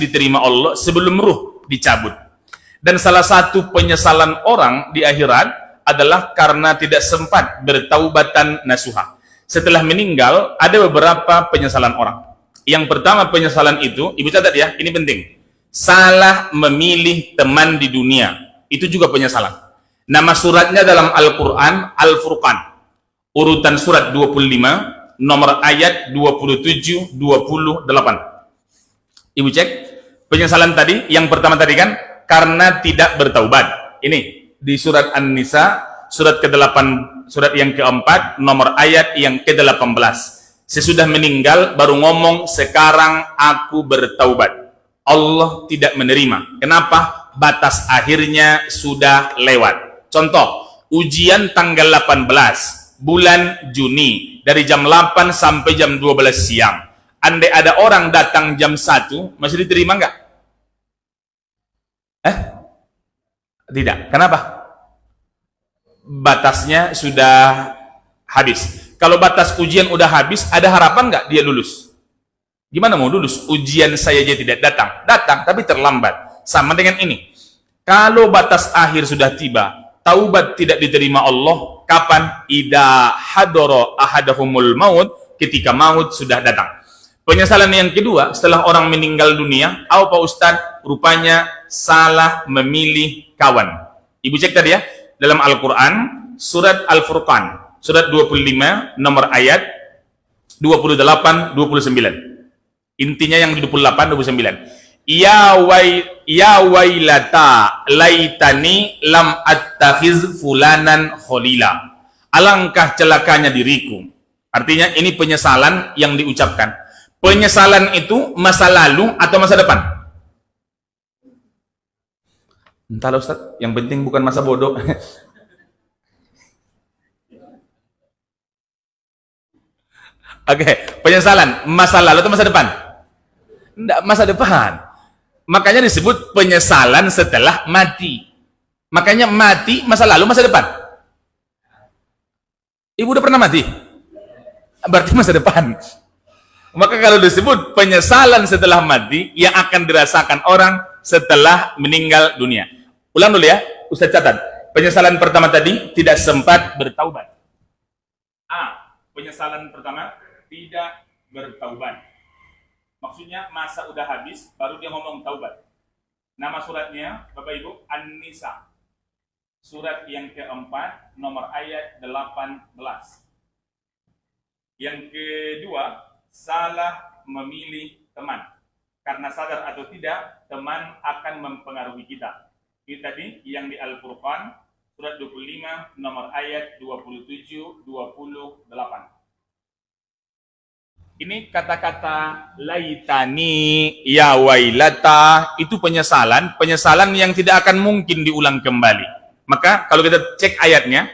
diterima Allah sebelum ruh dicabut. Dan salah satu penyesalan orang di akhirat adalah karena tidak sempat bertaubatan nasuha. Setelah meninggal, ada beberapa penyesalan orang. Yang pertama penyesalan itu, ibu catat ya, ini penting. Salah memilih teman di dunia. Itu juga penyesalan. Nama suratnya dalam Al-Quran, Al-Furqan. Urutan surat 25, nomor ayat 27, 28. Ibu cek, penyesalan tadi, yang pertama tadi kan, karena tidak bertaubat. Ini di surat An-Nisa, surat ke-8, surat yang keempat, nomor ayat yang ke-18. Sesudah meninggal baru ngomong, sekarang aku bertaubat. Allah tidak menerima. Kenapa? Batas akhirnya sudah lewat. Contoh, ujian tanggal 18 bulan Juni dari jam 8 sampai jam 12 siang. Andai ada orang datang jam 1, masih diterima enggak? Tidak. Kenapa? Batasnya sudah habis. Kalau batas ujian udah habis, ada harapan nggak dia lulus? Gimana mau lulus? Ujian saya aja tidak datang. Datang, tapi terlambat. Sama dengan ini. Kalau batas akhir sudah tiba, taubat tidak diterima Allah, kapan? Idza hadara ahadahumul maut, ketika maut sudah datang. Penyesalan yang kedua, setelah orang meninggal dunia, apa Ustadz? Rupanya salah memilih kawan. Ibu cek tadi ya, dalam Al-Quran, surat Al-Furqan, surat 25, nomor ayat 28, 29. Intinya yang 28, 29. Ya wailata laitani lam attakhiz fulanan khalila. Alangkah celakanya diriku. Artinya ini penyesalan yang diucapkan. Penyesalan itu masa lalu atau masa depan? Entahlah Ustaz, yang penting bukan masa bodoh. Oke, penyesalan masa lalu atau masa depan? Enggak, masa depan. Makanya disebut penyesalan setelah mati. Makanya mati masa lalu, masa depan. Ibu udah pernah mati? Berarti masa depan. Maka kalau disebut penyesalan setelah mati, yang akan dirasakan orang setelah meninggal dunia. Ulang dulu ya, Ustaz catat. Penyesalan pertama tadi, tidak sempat bertaubat. A. Penyesalan pertama, tidak bertaubat. Maksudnya masa udah habis, baru dia ngomong taubat. Nama suratnya, Bapak Ibu, An-Nisa. Surat yang keempat, nomor ayat 18. Yang kedua, salah memilih teman. Karena sadar atau tidak, teman akan mempengaruhi kita. Ini tadi yang di Al-Furqan, surat 25, nomor ayat 27, 28. Ini kata-kata laitani, ya wailata, itu penyesalan yang tidak akan mungkin diulang kembali. Maka kalau kita cek ayatnya,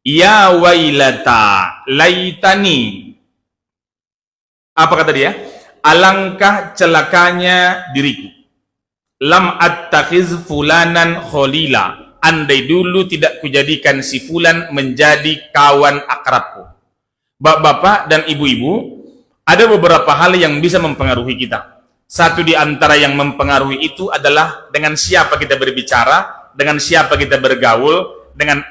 ya wailata laitani, apa kata dia? Alangkah celakanya diriku. Lam attakhiz fulanan khalila. Andai dulu tidak kujadikan si fulan menjadi kawan akrabku. Bapak-bapak dan ibu-ibu, ada beberapa hal yang bisa mempengaruhi kita. Satu di antara yang mempengaruhi itu adalah dengan siapa kita berbicara, dengan siapa kita bergaul, dengan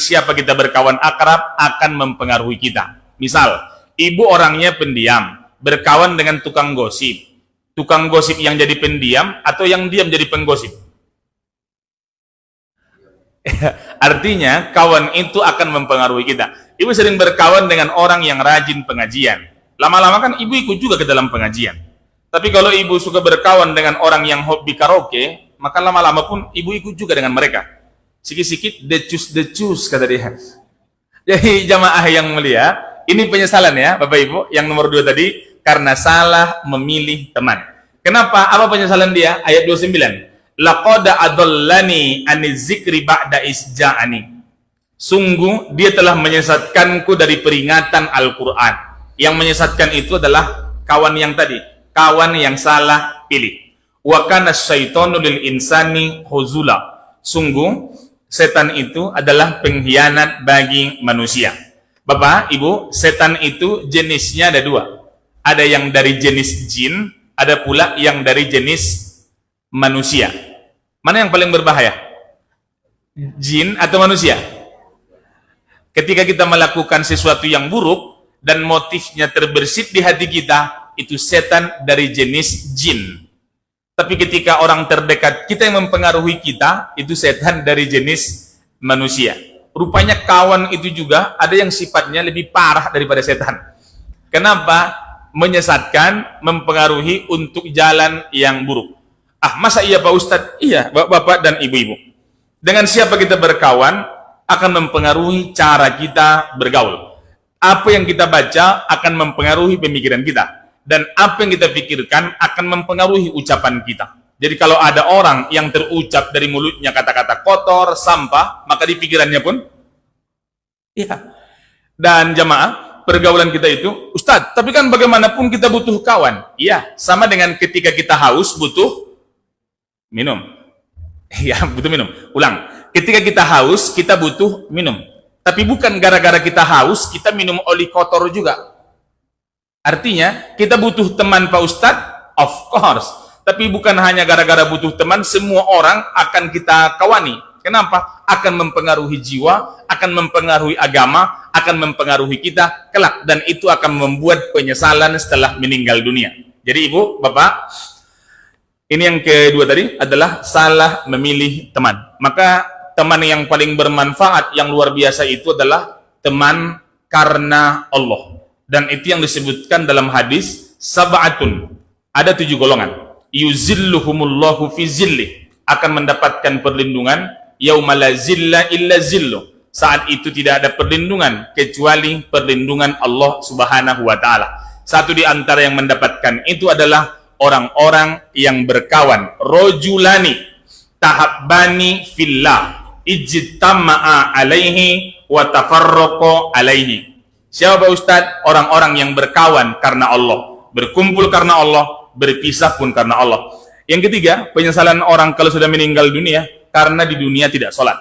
siapa kita berkawan akrab akan mempengaruhi kita. Misal, ibu orangnya pendiam, berkawan dengan tukang gosip. Tukang gosip yang jadi pendiam atau yang diam jadi penggosip? Artinya kawan itu akan mempengaruhi kita. Ibu sering berkawan dengan orang yang rajin pengajian. Lama-lama kan ibu ikut juga ke dalam pengajian. Tapi kalau ibu suka berkawan dengan orang yang hobi karaoke, maka lama-lama pun ibu ikut juga dengan mereka. Sikit-sikit decus kata dia. Jadi jamaah yang mulia, ini penyesalan ya Bapak Ibu, yang nomor 2 tadi, karena salah memilih teman. Kenapa? Apa penyesalan dia? Ayat 29. Laqad adallani anizikri ba'da isja'ani. Sungguh dia telah menyesatkanku dari peringatan Al-Quran. Yang menyesatkan itu adalah kawan yang tadi, kawan yang salah pilih. Wa kana syaitanu lil insani huzula. Sungguh setan itu adalah pengkhianat bagi manusia. Bapak, Ibu, setan itu jenisnya ada 2. Ada yang dari jenis jin, ada pula yang dari jenis manusia. Mana yang paling berbahaya? Jin atau manusia? Ketika kita melakukan sesuatu yang buruk dan motifnya terbersit di hati kita, itu setan dari jenis jin. Tapi ketika orang terdekat kita yang mempengaruhi kita, itu setan dari jenis manusia. Rupanya kawan itu juga ada yang sifatnya lebih parah daripada setan. Kenapa? Menyesatkan, mempengaruhi untuk jalan yang buruk. Ah, masa iya Pak Ustadz? Iya, Bapak dan Ibu-ibu. Dengan siapa kita berkawan akan mempengaruhi cara kita bergaul. Apa yang kita baca akan mempengaruhi pemikiran kita. Dan apa yang kita pikirkan akan mempengaruhi ucapan kita. Jadi kalau ada orang yang terucap dari mulutnya kata-kata kotor, sampah, maka di pikirannya pun, iya. Dan jamaah, pergaulan kita itu, Ustadz, tapi kan bagaimanapun kita butuh kawan. Iya, sama dengan ketika kita haus butuh minum. Iya, butuh minum. Ulang, ketika kita haus, kita butuh minum. Tapi bukan gara-gara kita haus, kita minum oli kotor juga. Artinya, kita butuh teman Pak Ustadz, of course. Tapi bukan hanya gara-gara butuh teman, semua orang akan kita kawani. Kenapa? Akan mempengaruhi jiwa, akan mempengaruhi agama, akan mempengaruhi kita kelak. Dan itu akan membuat penyesalan setelah meninggal dunia. Jadi Ibu, Bapak, ini yang kedua tadi adalah salah memilih teman. Maka teman yang paling bermanfaat, yang luar biasa itu adalah teman karena Allah. Dan itu yang disebutkan dalam hadis, sab'atun. Ada 7 golongan. Yuzilluhumullahu fi zillih, akan mendapatkan perlindungan yauma la zilla illa zillu, saat itu tidak ada perlindungan kecuali perlindungan Allah Subhanahu wa taala. Satu di antara yang mendapatkan itu adalah orang-orang yang berkawan, rojulani tahabbani fillah ijtama'a alaihi wa tafarraqu alaihi. Siapa Ustaz? Orang-orang yang berkawan karena Allah, berkumpul karena Allah, berpisah pun karena Allah. Yang ketiga, penyesalan orang kalau sudah meninggal dunia karena di dunia tidak sholat.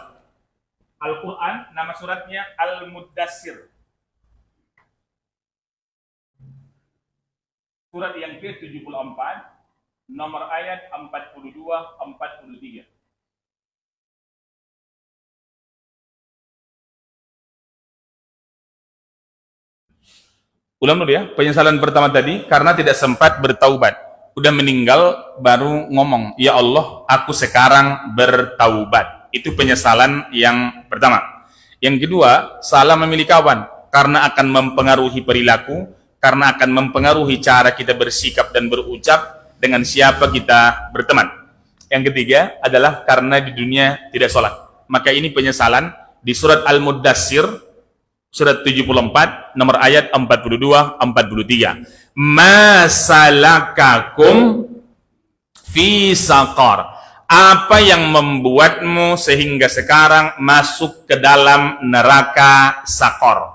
Al-Quran, nama suratnya Al-Muddassir. Surat yang ke-74, nomor ayat 42-43. Ulang dulu ya, penyesalan pertama tadi karena tidak sempat bertaubat. Udah meninggal baru ngomong, ya Allah, aku sekarang bertaubat. Itu penyesalan yang pertama. Yang kedua, salah memilih kawan karena akan mempengaruhi perilaku, karena akan mempengaruhi cara kita bersikap dan berucap dengan siapa kita berteman. Yang ketiga adalah karena di dunia tidak sholat. Maka ini penyesalan di surat Al-Muddassir, surat 74, nomor ayat 42-43. Masalakakum fi saqar. Apa yang membuatmu sehingga sekarang masuk ke dalam neraka Saqar?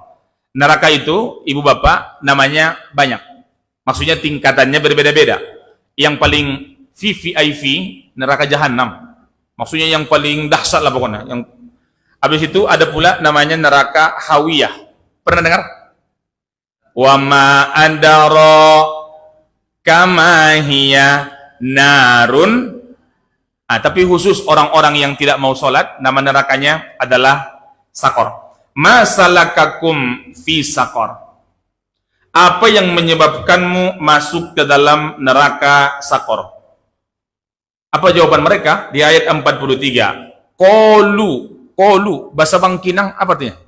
Neraka itu, Ibu Bapak, namanya banyak. Maksudnya tingkatannya berbeda-beda. Yang paling VVIP, neraka Jahannam. Maksudnya yang paling dahsyat lah pokoknya. Yang habis itu ada pula namanya neraka Hawiyah. Pernah dengar? Wa ma adara kama hiya narun. Tapi khusus orang-orang yang tidak mau sholat, nama nerakanya adalah Saqar. Masalakakum fi Saqar. Apa yang menyebabkanmu masuk ke dalam neraka Saqar? Apa jawaban mereka? Di ayat 43. Qalu, bahasa Bangkinang apa artinya?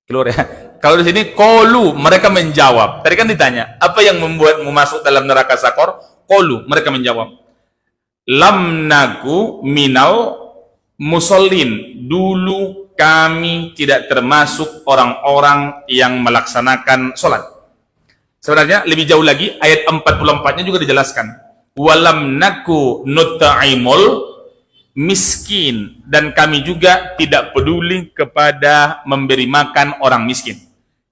Keluar ya. Kalau di sini qalu, mereka menjawab. Tadi kan ditanya, apa yang membuatmu masuk dalam neraka Saqar? Qalu, mereka menjawab, lam naku minal musallin. Dulu kami tidak termasuk orang-orang yang melaksanakan sholat. Sebenarnya lebih jauh lagi, ayat 44-nya juga dijelaskan. Walam naku nut'imul miskin, dan kami juga tidak peduli kepada memberi makan orang miskin.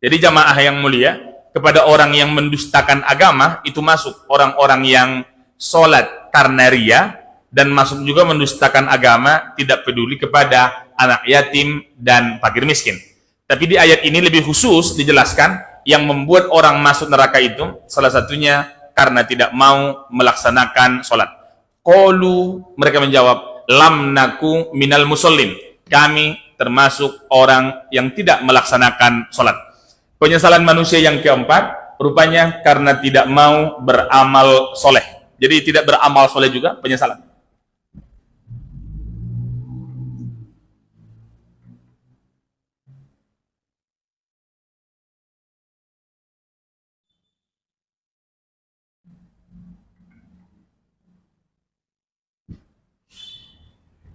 Jadi jamaah yang mulia, kepada orang yang mendustakan agama itu masuk orang-orang yang sholat karena ria, dan masuk juga mendustakan agama, tidak peduli kepada anak yatim dan fakir miskin. Tapi di ayat ini lebih khusus dijelaskan yang membuat orang masuk neraka itu salah satunya karena tidak mau melaksanakan sholat. Qalu, mereka menjawab, lam naku minal musallin, kami termasuk orang yang tidak melaksanakan sholat. Penyesalan manusia yang keempat, rupanya karena tidak mau beramal soleh. Jadi tidak beramal soleh juga penyesalan.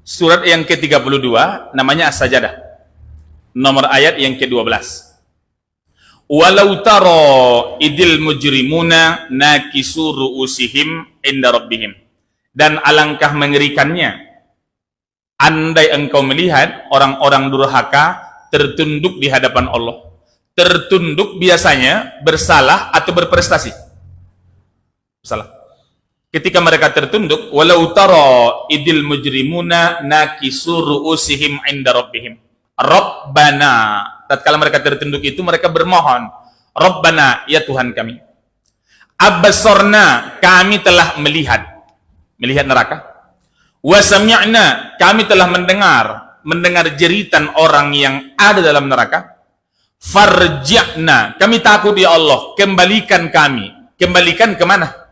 Surat yang ke-32 namanya As-Sajadah. Nomor ayat yang ke-12. Walau taro idil mujrimuna nakisu ru'usihim inda rabbihim. Dan alangkah mengerikannya andai engkau melihat orang-orang durhaka tertunduk di hadapan Allah. Tertunduk biasanya bersalah atau berprestasi. Salah. Ketika mereka tertunduk, walau tara idil mujrimuna nakisu ru'usihim inda rabbihim. Rabbana, tatkala mereka tertunduk itu mereka bermohon, Rabbana, ya Tuhan kami. Abasarna, kami telah melihat neraka. Wa sami'na, kami telah mendengar jeritan orang yang ada dalam neraka. Farji'na, kami takut ya Allah, kembalikan kami. Kembalikan ke mana?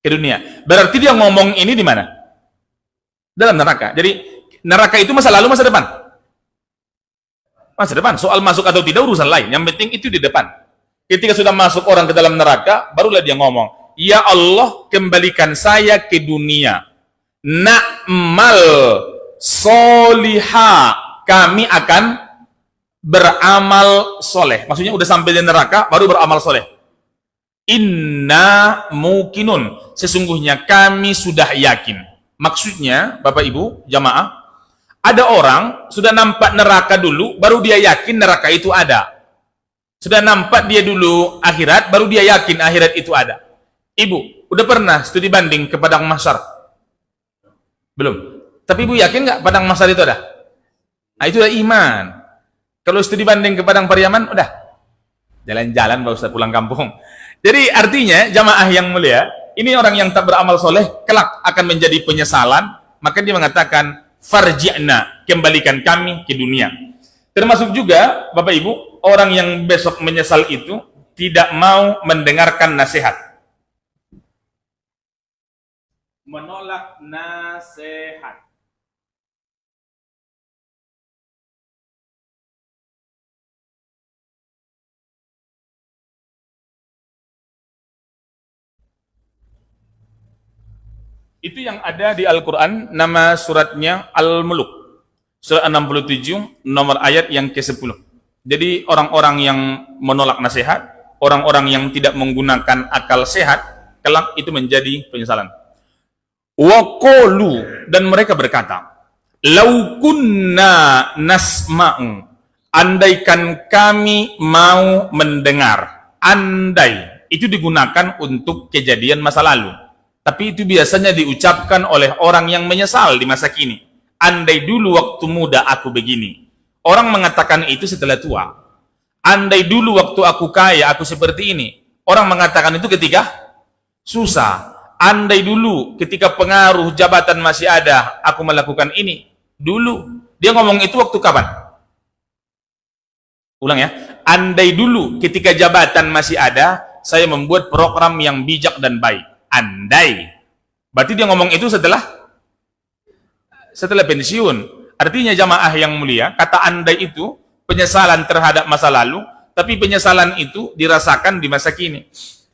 Ke dunia. Berarti dia ngomong ini di mana? Dalam neraka. Jadi neraka itu masa lalu, masa depan? Masa depan. Soal masuk atau tidak urusan lain. Yang penting itu di depan. Ketika sudah masuk orang ke dalam neraka, barulah dia ngomong, ya Allah, kembalikan saya ke dunia. Na'mal soliha, kami akan beramal soleh. Maksudnya udah sampai di neraka, baru beramal soleh. Inna mukinun, sesungguhnya kami sudah yakin. Maksudnya, Bapak Ibu, jamaah, ada orang sudah nampak neraka dulu, baru dia yakin neraka itu ada. Sudah nampak dia dulu akhirat, baru dia yakin akhirat itu ada. Ibu, udah pernah studi banding ke Padang Mahsyar? Belum. Tapi Ibu yakin nggak Padang Mahsyar itu ada? Nah, itu udah iman. Kalau studi banding ke Padang Pariaman, udah jalan-jalan, baru pulang kampung. Jadi artinya jamaah yang mulia, ini orang yang tak beramal soleh kelak akan menjadi penyesalan. Maka dia mengatakan farji'na, kembalikan kami ke dunia. Termasuk juga Bapak Ibu, orang yang besok menyesal itu tidak mau mendengarkan nasihat, menolak nasihat. Itu yang ada di Al-Quran, nama suratnya Al-Muluk. Surat 67, nomor ayat yang ke-10. Jadi orang-orang yang menolak nasihat, orang-orang yang tidak menggunakan akal sehat, kelak itu menjadi penyesalan. Wa qalu, dan mereka berkata, lau kunna nasma'u, andaikan kami mau mendengar. Andai, itu digunakan untuk kejadian masa lalu. Tapi itu biasanya diucapkan oleh orang yang menyesal di masa kini. Andai dulu waktu muda aku begini. Orang mengatakan itu setelah tua. Andai dulu waktu aku kaya aku seperti ini. Orang mengatakan itu ketika susah. Andai dulu ketika pengaruh jabatan masih ada aku melakukan ini. Dulu. Dia ngomong itu waktu kapan? Ulang ya. Andai dulu ketika jabatan masih ada, saya membuat program yang bijak dan baik. Andai. Berarti dia ngomong itu setelah pensiun. Artinya jamaah yang mulia, kata andai itu penyesalan terhadap masa lalu, tapi penyesalan itu dirasakan di masa kini.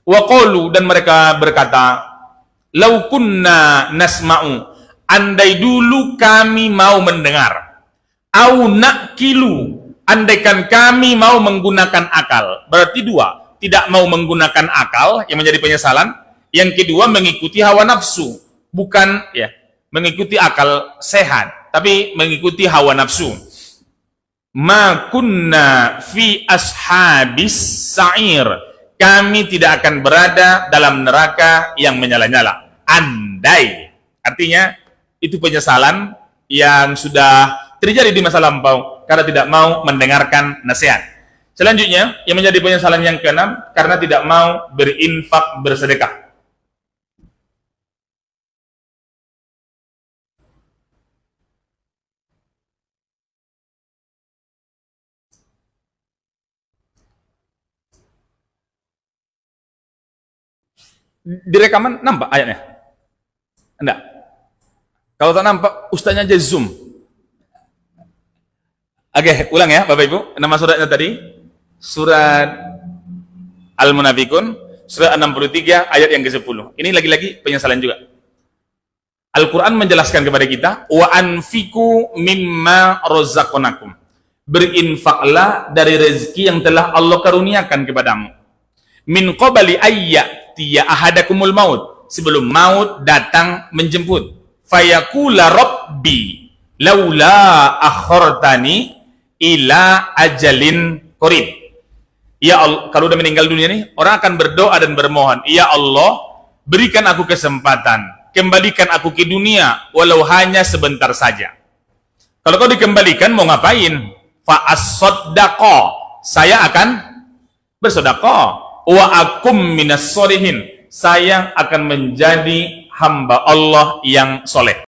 Wa qalu, dan mereka berkata, lau kunna nasma'u, andai dulu kami mau mendengar. Au nakilu, andaikan kami mau menggunakan akal. Berarti dua, tidak mau menggunakan akal yang menjadi penyesalan. Yang kedua, mengikuti hawa nafsu, bukan ya mengikuti akal sehat, tapi mengikuti hawa nafsu. Ma kunna fi ashabis sa'ir, kami tidak akan berada dalam neraka yang menyala-nyala. Andai, artinya itu penyesalan yang sudah terjadi di masa lampau karena tidak mau mendengarkan nasihat. Selanjutnya, yang menjadi penyesalan yang keenam, karena tidak mau berinfak, bersedekah. Di rekaman nampak ayatnya? Enggak. Kalau tak nampak, ustaznya aja zoom. Oke, ulang ya Bapak Ibu. Nama suratnya tadi, surat Al-Munafikun, surat 63 ayat yang ke-10. Ini lagi-lagi penyesalan juga. Al-Quran menjelaskan kepada kita, wa anfiku mimma razaqnakum. Berinfaklah dari rezeki yang telah Allah karuniakan kepadamu. Min qabli ayyatiya ahadakumul maut. Sebelum maut datang menjemput. Fayaqula rabbi laula akhartani ila ajalin qarib. Ya Allah, kalau udah meninggal dunia nih, orang akan berdoa dan bermohon, ya Allah, berikan aku kesempatan, kembalikan aku ke dunia walau hanya sebentar saja. Kalau kau dikembalikan mau ngapain? Fa as-saddaqa, saya akan bersedekah. Wa akum minas sholihin, saya akan menjadi hamba Allah yang soleh.